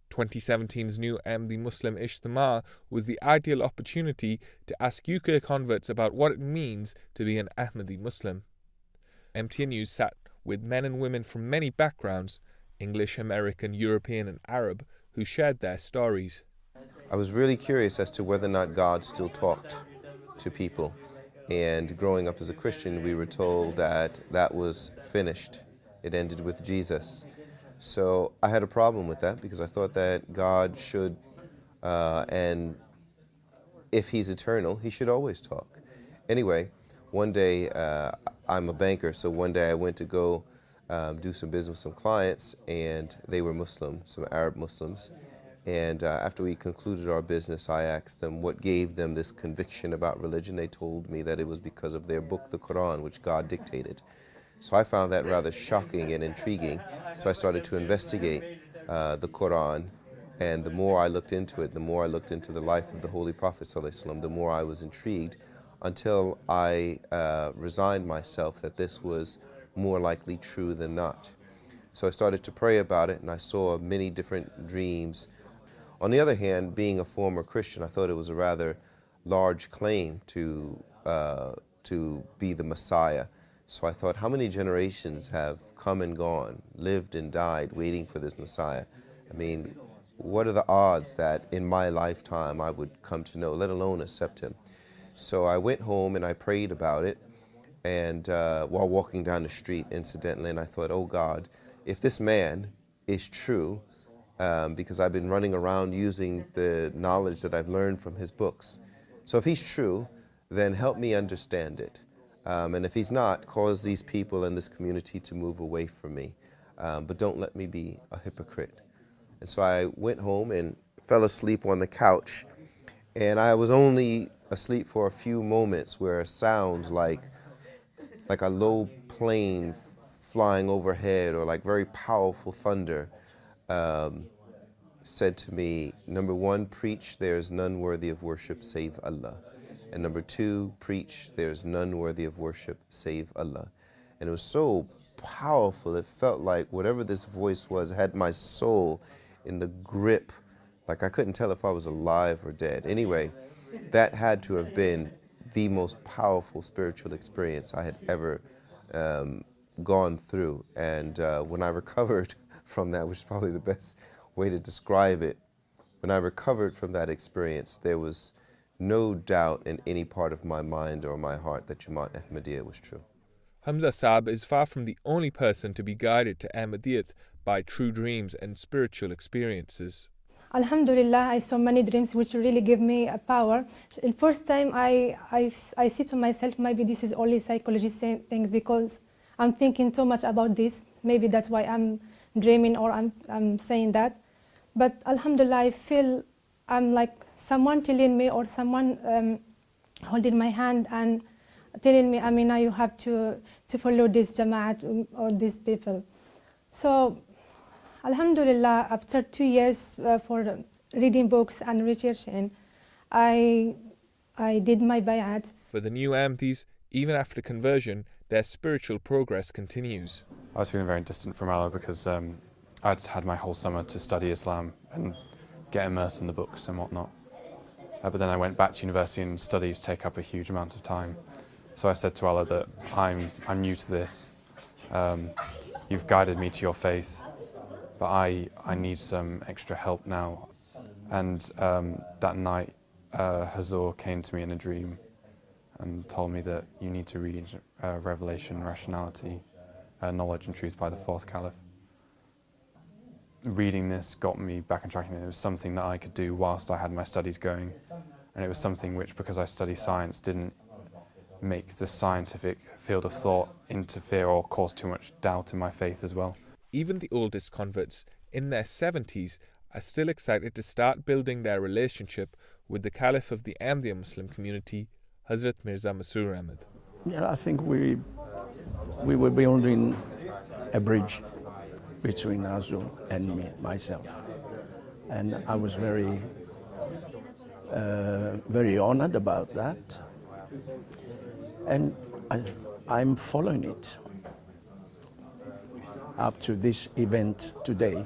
2017's new Ahmadi Muslim Ijtema was the ideal opportunity to ask UK converts about what it means to be an Ahmadi Muslim. MTN News sat with men and women from many backgrounds, English, American, European and Arab, who shared their stories. I was really curious as to whether or not God still talked to people. And growing up as a Christian, we were told that that was finished. It ended with Jesus. So I had a problem with that because I thought that God should, and if he's eternal, he should always talk. Anyway, one day, I'm a banker, so one day I went to go do some business with some clients, and they were Muslim, some Arab Muslims. And after we concluded our business, I asked them what gave them this conviction about religion. They told me that it was because of their book, the Quran, which God dictated. So I found that rather shocking and intriguing. So I started to investigate the Quran. And the more I looked into it, the more I looked into the life of the Holy Prophet ﷺ, the more I was intrigued, until I resigned myself that this was more likely true than not. So I started to pray about it, and I saw many different dreams. On the other hand, being a former Christian, I thought it was a rather large claim to be the Messiah. So I thought, how many generations have come and gone, lived and died, waiting for this Messiah? I mean, what are the odds that in my lifetime I would come to know, let alone accept him? So I went home and I prayed about it, and while walking down the street, incidentally, and I thought, oh God, if this man is true, because I've been running around using the knowledge that I've learned from his books. So if he's true, then help me understand it. And if he's not, cause these people in this community to move away from me. But don't let me be a hypocrite. And so I went home and fell asleep on the couch. And I was only asleep for a few moments where a sound like a low plane flying overhead, or like very powerful thunder, said to me, number one, preach there is none worthy of worship save Allah. And number two, preach there is none worthy of worship save Allah. And it was so powerful, it felt like whatever this voice was had my soul in the grip. Like I couldn't tell if I was alive or dead. Anyway, that had to have been the most powerful spiritual experience I had ever gone through. And when I recovered from that, which is probably the best way to describe it, when I recovered from that experience, there was no doubt in any part of my mind or my heart that Jamaat Ahmadiyya was true. Hamza Saab is far from the only person to be guided to Ahmadiyyat by true dreams and spiritual experiences. Alhamdulillah, I saw many dreams which really give me a power. The first time I see to myself, maybe this is only psychology saying things, because I'm thinking too much about this. Maybe that's why I'm dreaming, or I'm saying that. But Alhamdulillah, I feel I'm like someone telling me, or someone holding my hand and telling me, Amina, you have to follow this Jamaat or these people. So Alhamdulillah, after 2 years for reading books and researching, I did my bayat. For the new Ahmadis, even after conversion, their spiritual progress continues. I was feeling very distant from Allah because I'd had my whole summer to study Islam and get immersed in the books and whatnot. But then I went back to university, and studies take up a huge amount of time. So I said to Allah that I'm new to this. You've guided me to your faith, but I need some extra help now. And that night, Hazur came to me in a dream and told me that you need to read Revelation, Rationality, Knowledge and Truth by the Fourth Caliph. Reading this got me back on track, and it was something that I could do whilst I had my studies going. And it was something which, because I study science, didn't make the scientific field of thought interfere or cause too much doubt in my faith as well. Even the oldest converts, in their 70s, are still excited to start building their relationship with the Caliph of the Ahmadiyya Muslim community, Hazrat Mirza Masroor Ahmad. Yeah, I think we were building a bridge between Hazur and myself. And I was very honored about that. And I'm following it up to this event today.